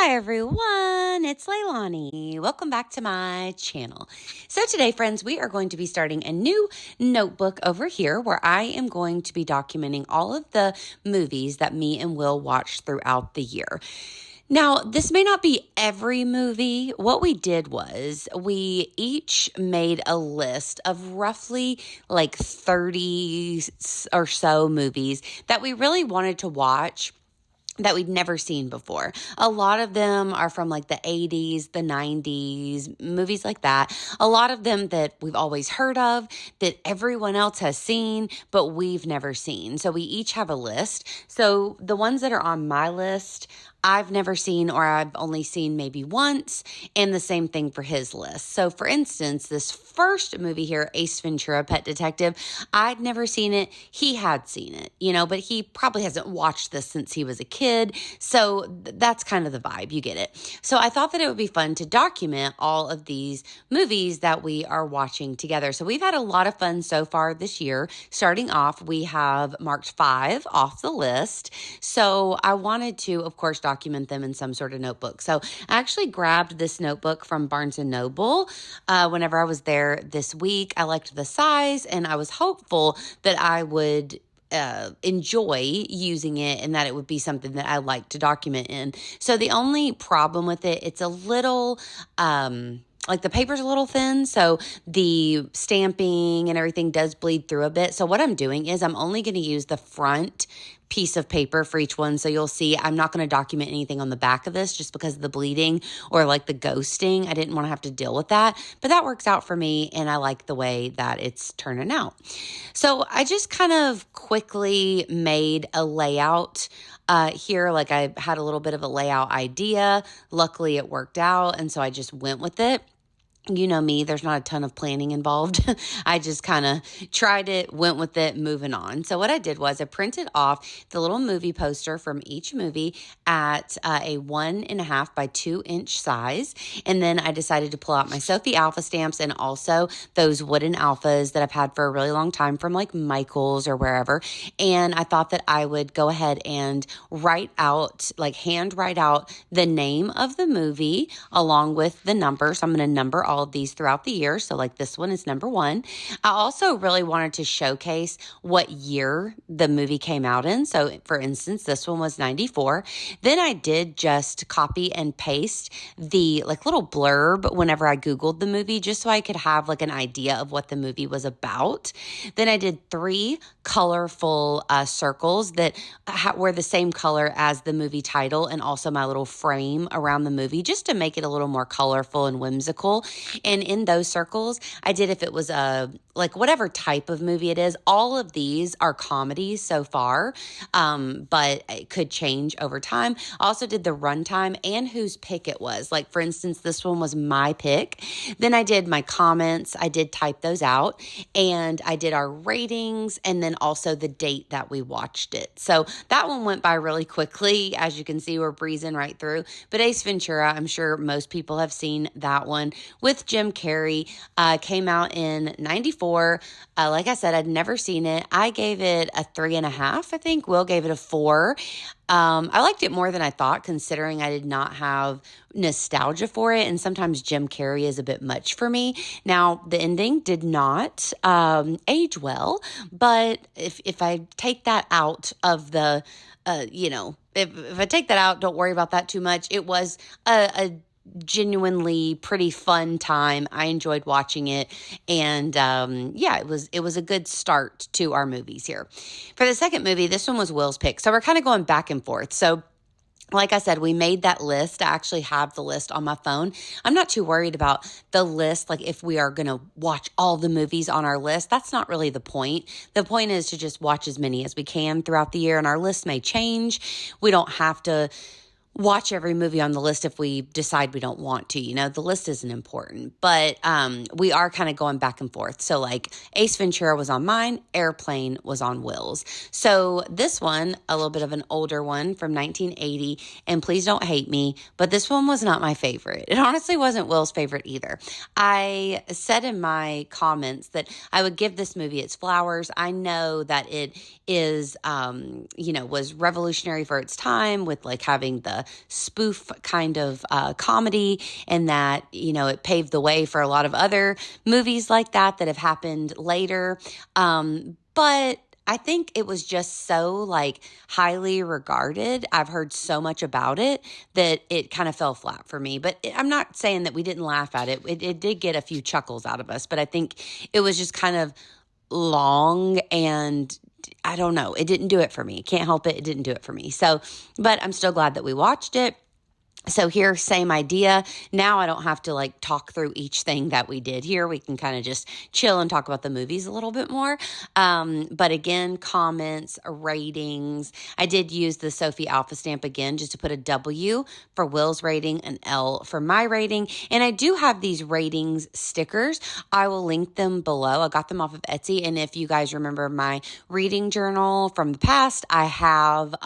Hi everyone, it's Leilani. Welcome back to my channel. So today, friends, we are going to be starting a new notebook over here where I am going to be documenting all of the movies that me and Will watched throughout the year. Now, this may not be every movie. What we did was we each made a list of roughly like 30 or so movies that we really wanted to watch that we'd never seen before. A lot of them are from like the 80s, the 90s, movies like that. A lot of them that we've always heard of, that everyone else has seen, but we've never seen. So we each have a list. So the ones that are on my list, I've never seen, or I've only seen maybe once, and the same thing for his list. So for instance, this first movie here, Ace Ventura, Pet Detective, I'd never seen it. He had seen it, but he probably hasn't watched this since he was a kid. So that's kind of the vibe. You get it. So I thought that it would be fun to document all of these movies that we are watching together. So we've had a lot of fun so far this year. Starting off, we have marked 5 off the list. So I wanted to, of course, document them in some sort of notebook. So I actually grabbed this notebook from Barnes & Noble whenever I was there this week. I liked the size and I was hopeful that I would enjoy using it and that it would be something that I like to document in. So the only problem with it, it's a little, like the paper's a little thin, so the stamping and everything does bleed through a bit. So what I'm doing is I'm only going to use the front piece of paper for each one. So you'll see I'm not going to document anything on the back of this just because of the bleeding or like the ghosting. I didn't want to have to deal with that, but that works out for me and I like the way that it's turning out. So I just kind of quickly made a layout here. Like I had a little bit of a layout idea. Luckily it worked out. And so I just went with it. You know me, there's not a ton of planning involved. I just kind of tried it, went with it, moving on. So what I did was I printed off the little movie poster from each movie at a 1.5 by 2 inch size. And then I decided to pull out my Sophie Alpha stamps and also those wooden alphas that I've had for a really long time from like Michael's or wherever. And I thought that I would go ahead and hand write out the name of the movie along with the number. So I'm going to number all of these throughout the year. So like this one is number 1. I also really wanted to showcase what year the movie came out in. So for instance, this one was 94. Then I did just copy and paste the like little blurb whenever I Googled the movie, just so I could have like an idea of what the movie was about. Then I did 3 colorful circles that were the same color as the movie title and also my little frame around the movie, just to make it a little more colorful and whimsical. And in those circles, I did, if it was like whatever type of movie it is, all of these are comedies so far, but it could change over time. I also did the runtime and whose pick it was. Like for instance, this one was my pick. Then I did my comments. I did type those out and I did our ratings and then also the date that we watched it. So that one went by really quickly. As you can see, we're breezing right through. But Ace Ventura, I'm sure most people have seen that one with Jim Carrey, came out in 94. Like I said, I'd never seen it. I gave it a 3.5, I think. Will gave it a 4. I liked it more than I thought, considering I did not have nostalgia for it. And sometimes Jim Carrey is a bit much for me. Now, the ending did not age well, but if I take that out of the, if I take that out, don't worry about that too much. It was a genuinely pretty fun time. I enjoyed watching it. And it was a good start to our movies here. For the second movie, this one was Will's pick. So we're kind of going back and forth. So like I said, we made that list. I actually have the list on my phone. I'm not too worried about the list. Like if we are going to watch all the movies on our list, that's not really the point. The point is to just watch as many as we can throughout the year, and our list may change. We don't have to watch every movie on the list if we decide we don't want to. The list isn't important, but we are kind of going back and forth. So like Ace Ventura was on mine, Airplane was on Will's. So this one, a little bit of an older one from 1980, and please don't hate me, but this one was not my favorite. It honestly wasn't Will's favorite either. I said in my comments that I would give this movie its flowers. I know that it is, was revolutionary for its time with like having the a spoof kind of comedy, and that, it paved the way for a lot of other movies like that have happened later. But I think it was just so like highly regarded. I've heard so much about it that it kind of fell flat for me. But I'm not saying that we didn't laugh at it. It did get a few chuckles out of us, but I think it was just kind of long, and I don't know. It didn't do it for me. Can't help it. It didn't do it for me. So, but I'm still glad that we watched it. So here, same idea. Now I don't have to like talk through each thing that we did here. We can kind of just chill and talk about the movies a little bit more. But again, comments, ratings. I did use the Sophie Alpha stamp again, just to put a W for Will's rating, an L for my rating. And I do have these ratings stickers. I will link them below. I got them off of Etsy. And if you guys remember my reading journal from the past, I have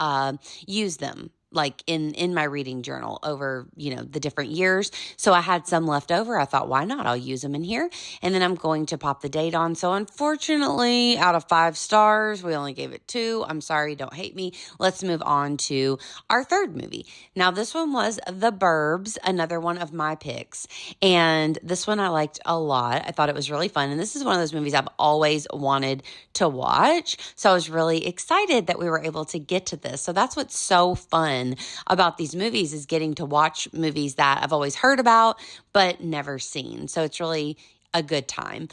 used them like in my reading journal over, the different years. So I had some left over. I thought, why not? I'll use them in here. And then I'm going to pop the date on. So unfortunately, out of 5 stars, we only gave it 2. I'm sorry. Don't hate me. Let's move on to our third movie. Now, this one was The Burbs, another one of my picks. And this one I liked a lot. I thought it was really fun. And this is one of those movies I've always wanted to watch. So I was really excited that we were able to get to this. So that's what's so fun about these movies, is getting to watch movies that I've always heard about but never seen. So it's really a good time.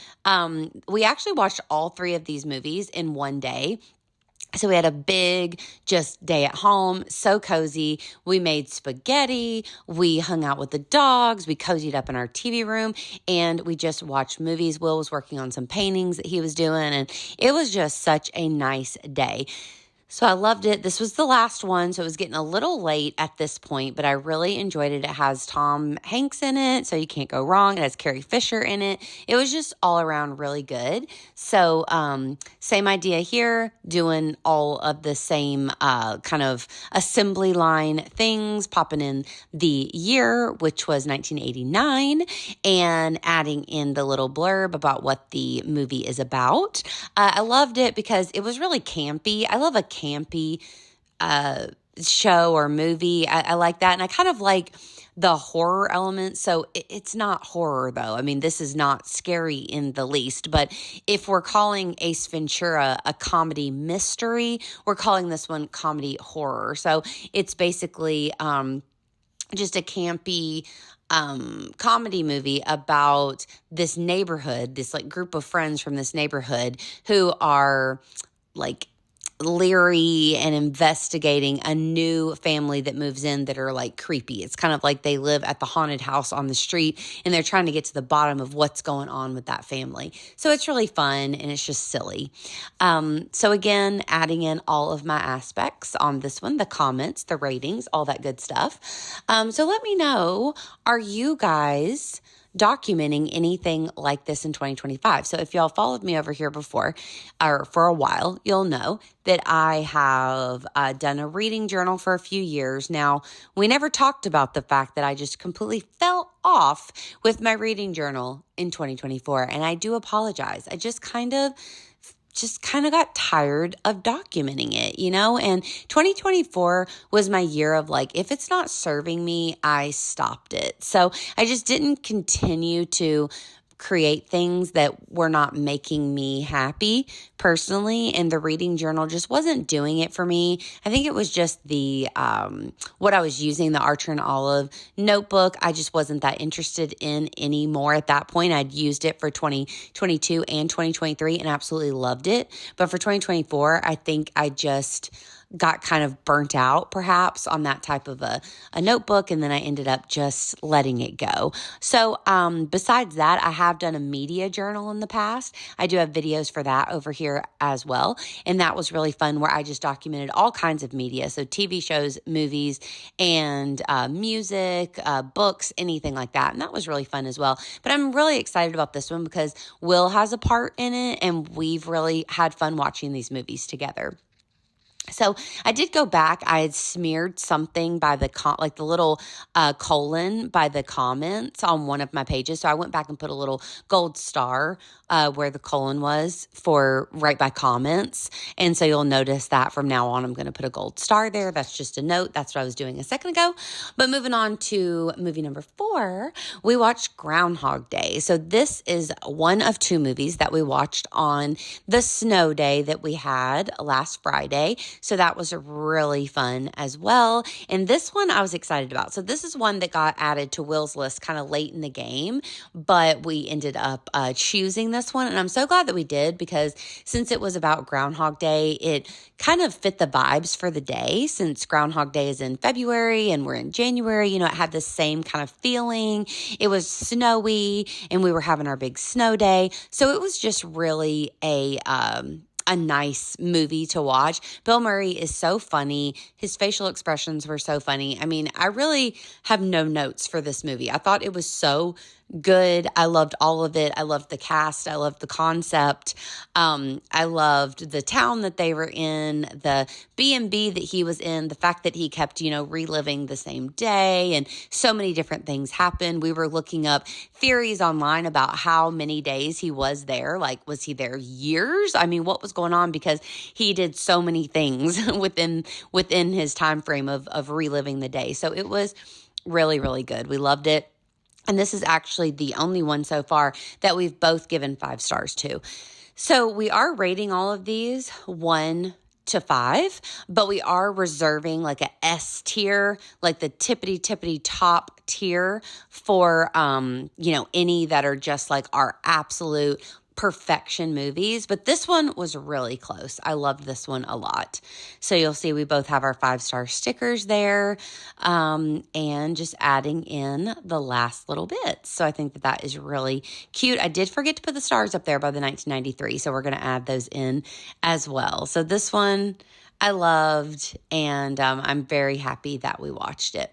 We actually watched all 3 of these movies in one day. So we had a big just day at home, so cozy. We made spaghetti, we hung out with the dogs, we cozied up in our TV room, and we just watched movies. Will was working on some paintings that he was doing, and it was just such a nice day. So I loved it. This was the last one, so it was getting a little late at this point, but I really enjoyed it. It has Tom Hanks in it, so you can't go wrong. It has Carrie Fisher in it. It was just all around really good. So same idea here, doing all of the same kind of assembly line things, popping in the year, which was 1989, and adding in the little blurb about what the movie is about. I loved it because it was really campy. I love a campy show or movie. I like that. And I kind of like the horror element. So it's not horror, though. I mean, this is not scary in the least. But if we're calling Ace Ventura a comedy mystery, we're calling this one comedy horror. So it's basically just a campy comedy movie about this neighborhood, this like group of friends from this neighborhood who are like leery and investigating a new family that moves in that are like creepy. It's kind of like they live at the haunted house on the street, and they're trying to get to the bottom of what's going on with that family. So it's really fun, and it's just silly. So again, adding in all of my aspects on this one, the comments, the ratings, all that good stuff. So let me know, are you guys documenting anything like this in 2025? So if y'all followed me over here before or for a while, you'll know that I have done a reading journal for a few years. Now, we never talked about the fact that I just completely fell off with my reading journal in 2024, and I do apologize. I just kind of got tired of documenting it, and 2024 was my year of like, if it's not serving me, I stopped it. So I just didn't continue to create things that were not making me happy personally, and the reading journal just wasn't doing it for me. I think it was just the what I was using, the Archer and Olive notebook. I just wasn't that interested in anymore at that point. I'd used it for 2022 and 2023 and absolutely loved it. But for 2024, I think I just got kind of burnt out perhaps on that type of a notebook, and then I ended up just letting it go. So besides that, I have done a media journal in the past. I do have videos for that over here as well, and that was really fun, where I just documented all kinds of media, so TV shows, movies, and music, books, anything like that, and that was really fun as well. But I'm really excited about this one because Will has a part in it, and we've really had fun watching these movies together. So I did go back. I had smeared something by the like the little colon by the comments on one of my pages. So I went back and put a little gold star where the colon was for right by comments. And so you'll notice that from now on, I'm going to put a gold star there. That's just a note. That's what I was doing a second ago. But moving on to movie number 4, we watched Groundhog Day. So this is one of 2 movies that we watched on the snow day that we had last Friday. So that was really fun as well. And this one I was excited about. So this is one that got added to Will's list kind of late in the game, but we ended up choosing this one. And I'm so glad that we did, because since it was about Groundhog Day, it kind of fit the vibes for the day. Since Groundhog Day is in February and we're in January, it had the same kind of feeling. It was snowy and we were having our big snow day. So it was just really a nice movie to watch. Bill Murray is so funny. His facial expressions were so funny. I mean, I really have no notes for this movie. I thought it was so good. I loved all of it. I loved the cast. I loved the concept. I loved the town that they were in, the B&B that he was in, the fact that he kept, reliving the same day, and so many different things happened. We were looking up theories online about how many days he was there. Like, was he there years? I mean, what was going on? Because he did so many things within his time frame of reliving the day. So it was really, really good. We loved it. And this is actually the only one so far that we've both given 5 stars to. So we are rating all of these 1 to 5, but we are reserving like a S tier, like the tippity top tier for, any that are just like our absolute perfection movies. But this one was really close. I loved this one a lot. So you'll see we both have our 5-star stickers there, and just adding in the last little bit. So I think that is really cute. I did forget to put the stars up there by the 1993, so we're going to add those in as well. So this one I loved, and I'm very happy that we watched it.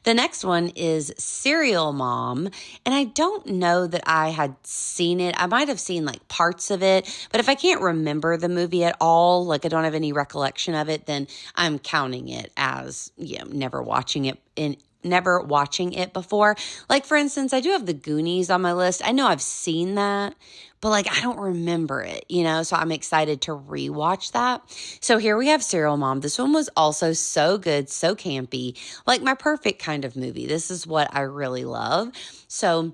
The next one is Serial Mom, and I don't know that I had seen it. I might have seen like parts of it, but if I can't remember the movie at all, like I don't have any recollection of it, then I'm counting it as, never watching it before. Like, for instance, I do have the Goonies on my list. I know I've seen that, but like I don't remember it, so I'm excited to rewatch that. So here we have Serial Mom. This one was also so good, so campy, like my perfect kind of movie. This is what I really love. So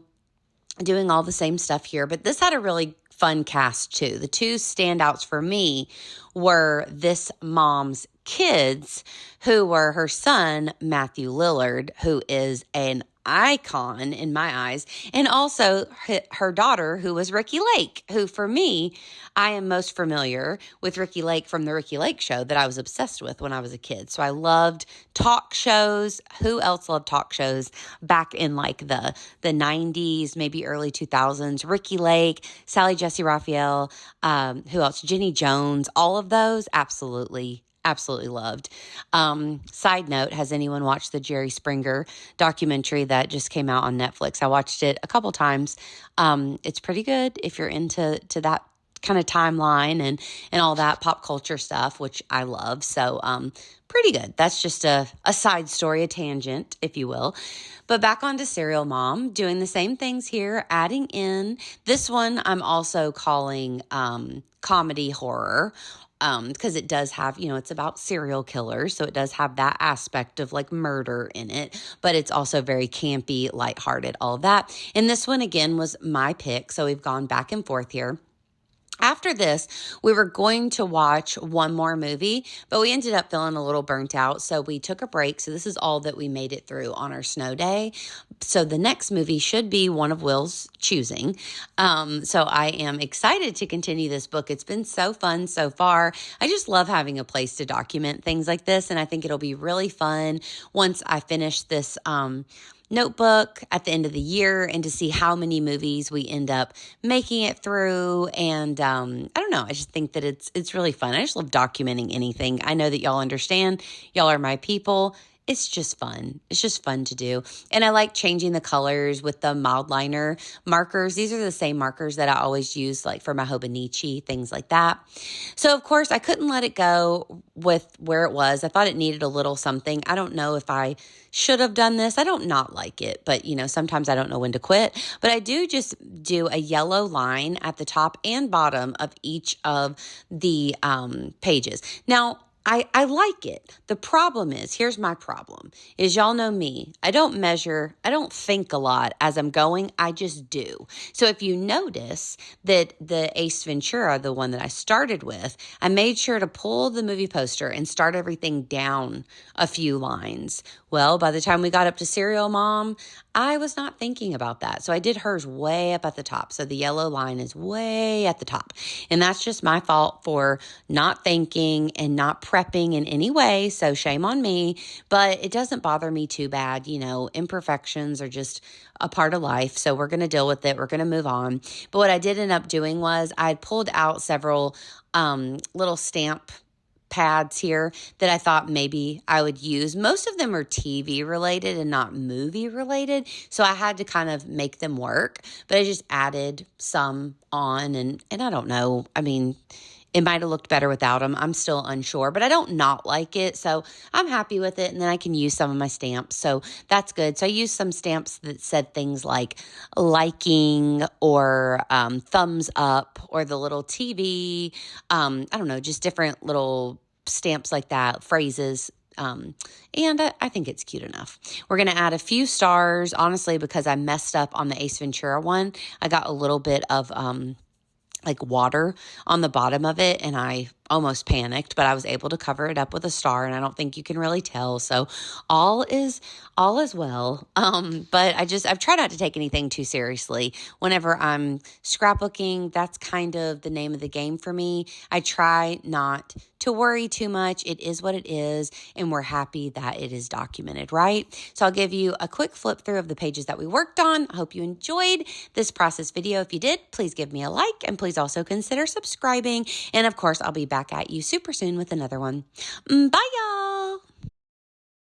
doing all the same stuff here, but this had a really fun cast too. The 2 standouts for me were this mom's kids, who were her son, Matthew Lillard, who is an icon in my eyes, and also her daughter, who was Ricki Lake, who for me, I am most familiar with Ricki Lake from the Ricki Lake show that I was obsessed with when I was a kid. So I loved talk shows. Who else loved talk shows back in like the 90s, maybe early 2000s? Ricki Lake, Sally Jesse Raphael, who else? Jenny Jones, all of those, absolutely loved. Side note, has anyone watched the Jerry Springer documentary that just came out on Netflix? I watched it a couple times. It's pretty good if you're into that kind of timeline and all that pop culture stuff, which I love. So pretty good. That's just a side story, a tangent, if you will. But back onto Serial Mom, doing the same things here, adding in this one I'm also calling comedy horror. Because it does have, it's about serial killers. So it does have that aspect of like murder in it, but it's also very campy, lighthearted, all of that. And this one again was my pick. So we've gone back and forth here. After this, we were going to watch one more movie, but we ended up feeling a little burnt out, so we took a break. So this is all that we made it through on our snow day. So the next movie should be one of Will's choosing. So I am excited to continue this book. It's been so fun so far. I just love having a place to document things like this, and I think it'll be really fun once I finish this notebook at the end of the year, and to see how many movies we end up making it through. And I don't know, I just think that it's really fun. I just love documenting anything. I know that y'all understand. Y'all are my people. it's just fun. It's just fun to do. And I like changing the colors with the mild liner markers. These are the same markers that I always use like for my Hobonichi, things like that. So of course I couldn't let it go with where it was. I thought it needed a little something. I don't know if I should have done this. I don't not like it, but sometimes I don't know when to quit. But I do just do a yellow line at the top and bottom of each of the pages. Now, I like it. The problem is, here's my problem, is y'all know me. I don't measure, I don't think a lot as I'm going. I just do. So if you notice that the Ace Ventura, the one that I started with, I made sure to pull the movie poster and start everything down a few lines. Well, by the time we got up to Serial Mom, I was not thinking about that. So I did hers way up at the top. So the yellow line is way at the top. And that's just my fault for not thinking and not prepping in any way. So shame on me, but it doesn't bother me too bad. Imperfections are just a part of life. So we're going to deal with it. We're going to move on. But what I did end up doing was I pulled out several little stamp pads here that I thought maybe I would use. Most of them are TV related and not movie related, so I had to kind of make them work, but I just added some on and I don't know. I mean, it might have looked better without them. I'm still unsure, but I don't not like it, so I'm happy with it, and then I can use some of my stamps, so that's good. So I used some stamps that said things like liking or thumbs up or the little TV, I don't know, just different little stamps like that, phrases. And I think it's cute enough. We're going to add a few stars, honestly, because I messed up on the Ace Ventura one. I got a little bit of like water on the bottom of it, and I almost panicked, but I was able to cover it up with a star, and I don't think you can really tell. So all is well. But I've tried not to take anything too seriously. Whenever I'm scrapbooking, that's kind of the name of the game for me. I try not to worry too much. It is what it is, and we're happy that it is documented, right? So I'll give you a quick flip through of the pages that we worked on. I hope you enjoyed this process video. If you did, please give me a like, and please also consider subscribing. And of course, I'll be back at you super soon with another one. Bye, y'all.